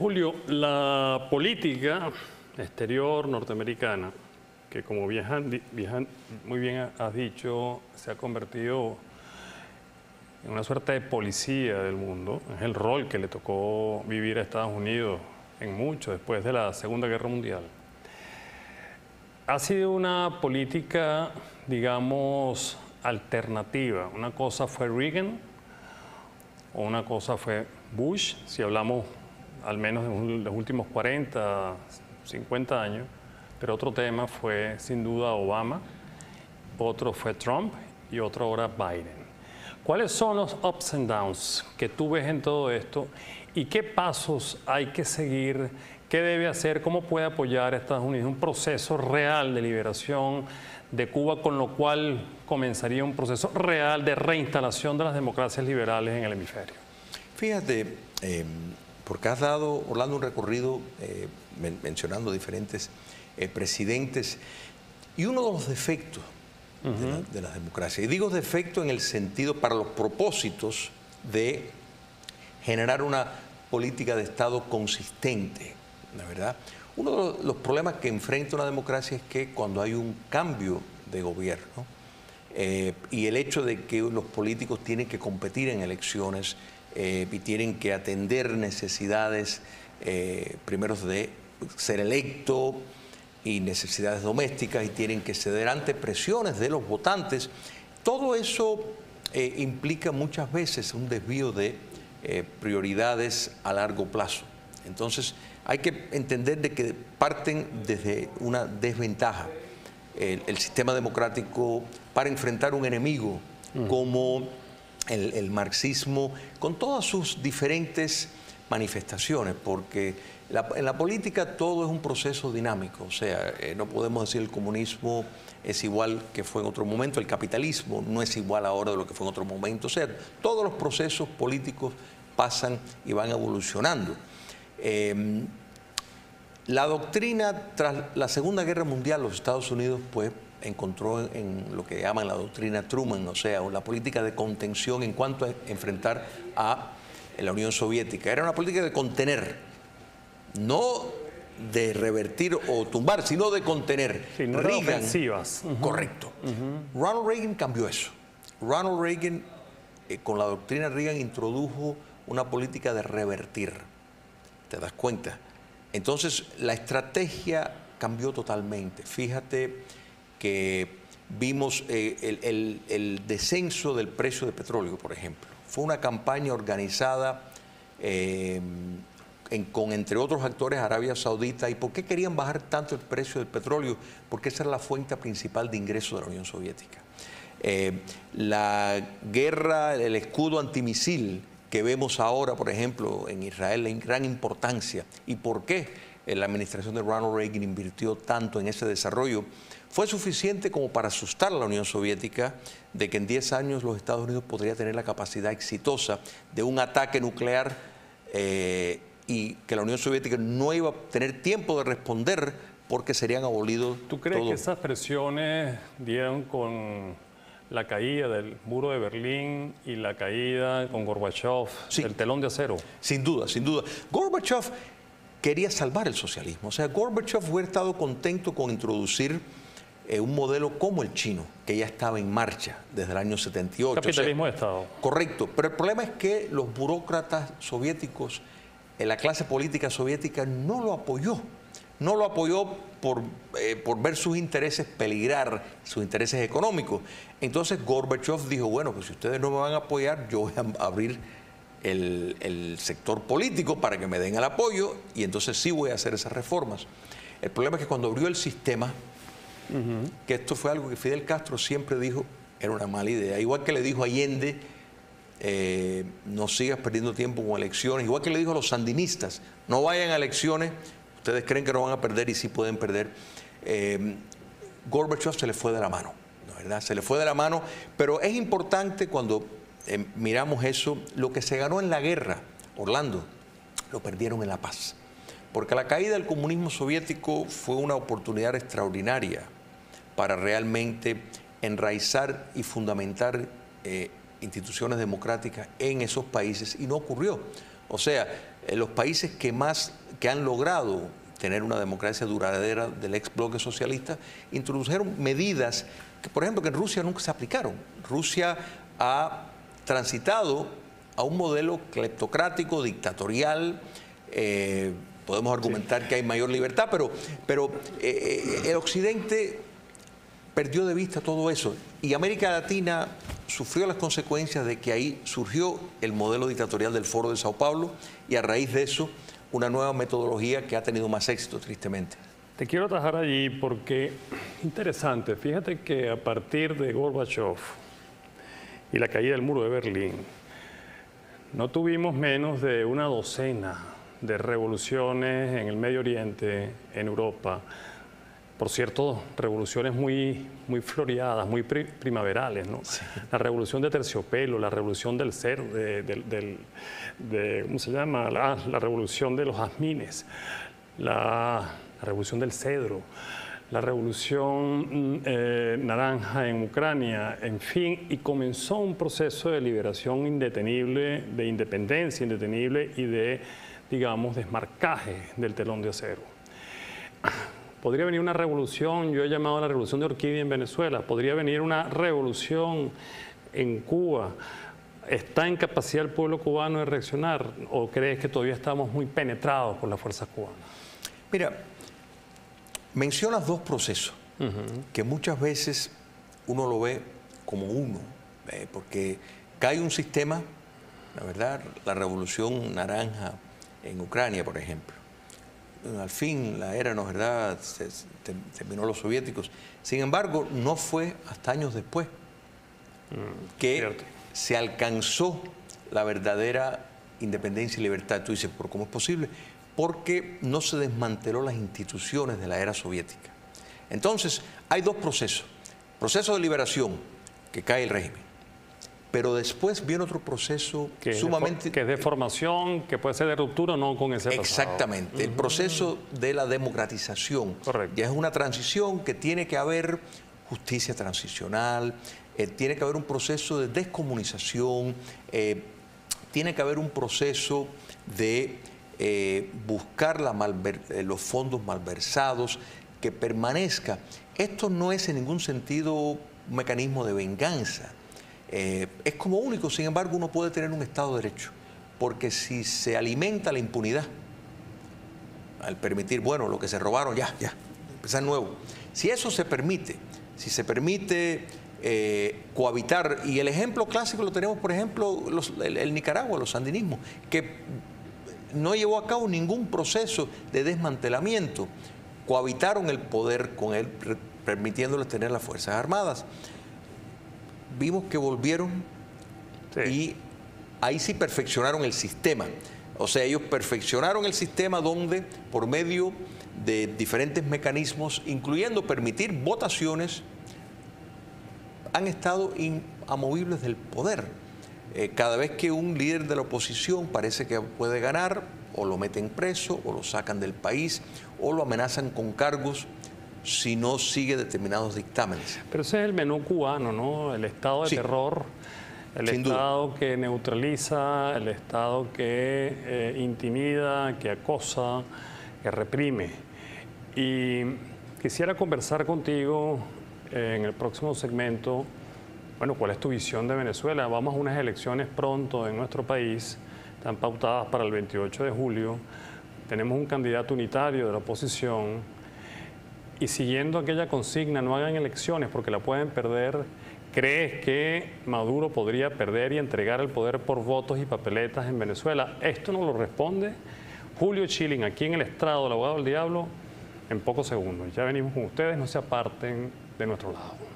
Julio, la política exterior norteamericana, que como muy bien has dicho, se ha convertido en una suerte de policía del mundo, es el rol que le tocó vivir a Estados Unidos en mucho después de la Segunda Guerra Mundial. Ha sido una política, digamos, alternativa. Una cosa fue Reagan o una cosa fue Bush, si hablamos al menos de los últimos 40, 50 años, pero otro tema fue sin duda Obama, otro fue Trump y otro ahora Biden. ¿Cuáles son los ups and downs que tú ves en todo esto y qué pasos hay que seguir? ¿Qué debe hacer? ¿Cómo puede apoyar a Estados Unidos un proceso real de liberación de Cuba, con lo cual comenzaría un proceso real de reinstalación de las democracias liberales en el hemisferio? Fíjate, porque has dado, Orlando, un recorrido mencionando diferentes presidentes y uno de los defectos de la democracia. Y digo defecto en el sentido para los propósitos de generar una política de Estado consistente, ¿la verdad? Uno de los problemas que enfrenta una democracia es que cuando hay un cambio de gobierno y el hecho de que los políticos tienen que competir en elecciones y tienen que atender necesidades, primero de ser electo y necesidades domésticas, y tienen que ceder ante presiones de los votantes, todo eso implica muchas veces un desvío de prioridades a largo plazo. Entonces hay que entender de que parten desde una desventaja el sistema democrático para enfrentar un enemigo como el marxismo, con todas sus diferentes manifestaciones, porque en la política todo es un proceso dinámico. O sea, no podemos decir el comunismo es igual que fue en otro momento, el capitalismo no es igual ahora de lo que fue en otro momento. O sea, todos los procesos políticos pasan y van evolucionando. La doctrina tras la Segunda Guerra Mundial, los Estados Unidos pues encontró en lo que llaman la doctrina Truman, o sea, la política de contención en cuanto a enfrentar a la Unión Soviética. Era una política de contener, no de revertir o tumbar, sino de contener. Sí, no eran ofensivas. Correcto. Ronald Reagan cambió eso. Ronald Reagan, con la doctrina Reagan, introdujo una política de revertir. ¿Te das cuenta? Entonces, la estrategia cambió totalmente. Fíjate que vimos el descenso del precio del petróleo, por ejemplo. Fue una campaña organizada con, entre otros actores, Arabia Saudita. ¿Y por qué querían bajar tanto el precio del petróleo? Porque esa era la fuente principal de ingresos de la Unión Soviética. La guerra, el escudo antimisil que vemos ahora, por ejemplo, en Israel, en gran importancia. ¿Y por qué la administración de Ronald Reagan invirtió tanto en ese desarrollo? Fue suficiente como para asustar a la Unión Soviética de que en 10 años los Estados Unidos podría tener la capacidad exitosa de un ataque nuclear y que la Unión Soviética no iba a tener tiempo de responder porque serían abolidos. ¿Tú crees que esas presiones dieron con la caída del muro de Berlín y la caída con Gorbachev, el telón de acero? Sin duda, sin duda. Gorbachev quería salvar el socialismo. O sea, Gorbachev hubiera estado contento con introducir un modelo como el chino, que ya estaba en marcha desde el año 78. Capitalismo de Estado. Correcto, pero el problema es que los burócratas soviéticos, la clase política soviética no lo apoyó. No lo apoyó por ver sus intereses peligrar, sus intereses económicos. Entonces Gorbachev dijo, bueno, pues si ustedes no me van a apoyar, yo voy a abrir el sector político para que me den el apoyo y entonces sí voy a hacer esas reformas. El problema es que cuando abrió el sistema, que esto fue algo que Fidel Castro siempre dijo, era una mala idea. Igual que le dijo a Allende, no sigas perdiendo tiempo con elecciones. Igual que le dijo a los sandinistas, no vayan a elecciones, ustedes creen que no van a perder y sí pueden perder. Gorbachev se le fue de la mano, ¿no? ¿Verdad? Se le fue de la mano, pero es importante cuando miramos eso, lo que se ganó en la guerra, Orlando, lo perdieron en la paz. Porque la caída del comunismo soviético fue una oportunidad extraordinaria para realmente enraizar y fundamentar instituciones democráticas en esos países y no ocurrió. O sea, los países que han logrado tener una democracia duradera del ex bloque socialista introdujeron medidas que, por ejemplo, que en Rusia nunca se aplicaron. Rusia ha transitado a un modelo cleptocrático, dictatorial. Podemos argumentar que hay mayor libertad, pero el Occidente perdió de vista todo eso. Y América Latina sufrió las consecuencias de que ahí surgió el modelo dictatorial del Foro de Sao Paulo y a raíz de eso una nueva metodología que ha tenido más éxito, tristemente. Te quiero atajar allí porque, interesante, fíjate que a partir de Gorbachev y la caída del muro de Berlín, no tuvimos menos de una docena de revoluciones en el Medio Oriente, en Europa. Por cierto, revoluciones muy floreadas, muy primaverales, ¿no? Sí. La revolución de terciopelo, la revolución del cerdo, ¿cómo se llama? La revolución de los jazmines, la revolución del cedro, la revolución naranja en Ucrania, en fin, y comenzó un proceso de liberación indetenible, de independencia indetenible y de, digamos, desmarcaje del telón de acero. Podría venir una revolución, yo he llamado a la revolución de Orquídea en Venezuela, podría venir una revolución en Cuba. ¿Está en capacidad el pueblo cubano de reaccionar o crees que todavía estamos muy penetrados por las fuerzas cubanas? Mira, mencionas dos procesos que muchas veces uno lo ve como uno, porque cae un sistema, la verdad, la revolución naranja en Ucrania, por ejemplo. Al fin la era, ¿no es verdad?, terminó los soviéticos. Sin embargo, no fue hasta años después que se alcanzó la verdadera independencia y libertad. Tú dices, ¿por cómo es posible? Porque no se desmanteló las instituciones de la era soviética. Entonces, hay dos procesos. Proceso de liberación, que cae el régimen. Pero después viene otro proceso que sumamente... que es de formación, que puede ser de ruptura o no con ese pasado. Exactamente, el proceso de la democratización. Correcto. Ya es una transición que tiene que haber justicia transicional, tiene que haber un proceso de descomunización, tiene que haber un proceso de buscar los fondos malversados, que permanezca. Esto no es en ningún sentido un mecanismo de venganza. Es como único, sin embargo, uno puede tener un Estado de Derecho, porque si se alimenta la impunidad, al permitir, bueno, lo que se robaron, ya, empezar nuevo. Si eso se permite, si se permite cohabitar, y el ejemplo clásico lo tenemos, por ejemplo, el Nicaragua, los sandinismos, que no llevó a cabo ningún proceso de desmantelamiento, cohabitaron el poder con él, permitiéndoles tener las Fuerzas Armadas. Vimos que volvieron y ahí sí perfeccionaron el sistema. O sea, ellos perfeccionaron el sistema donde, por medio de diferentes mecanismos, incluyendo permitir votaciones, han estado inamovibles del poder. Cada vez que un líder de la oposición parece que puede ganar, o lo meten preso, o lo sacan del país, o lo amenazan con cargos si no sigue determinados dictámenes. Pero ese es el menú cubano, ¿no? El estado de terror, el estado que neutraliza, el estado que intimida, que acosa, que reprime. Y quisiera conversar contigo en el próximo segmento, bueno, ¿cuál es tu visión de Venezuela? Vamos a unas elecciones pronto en nuestro país, están pautadas para el 28 de julio, tenemos un candidato unitario de la oposición, y siguiendo aquella consigna, no hagan elecciones porque la pueden perder, ¿crees que Maduro podría perder y entregar el poder por votos y papeletas en Venezuela? Esto nos lo responde Julio Schilling, aquí en el estrado del Abogado del Diablo, en pocos segundos. Ya venimos con ustedes, no se aparten de nuestro lado.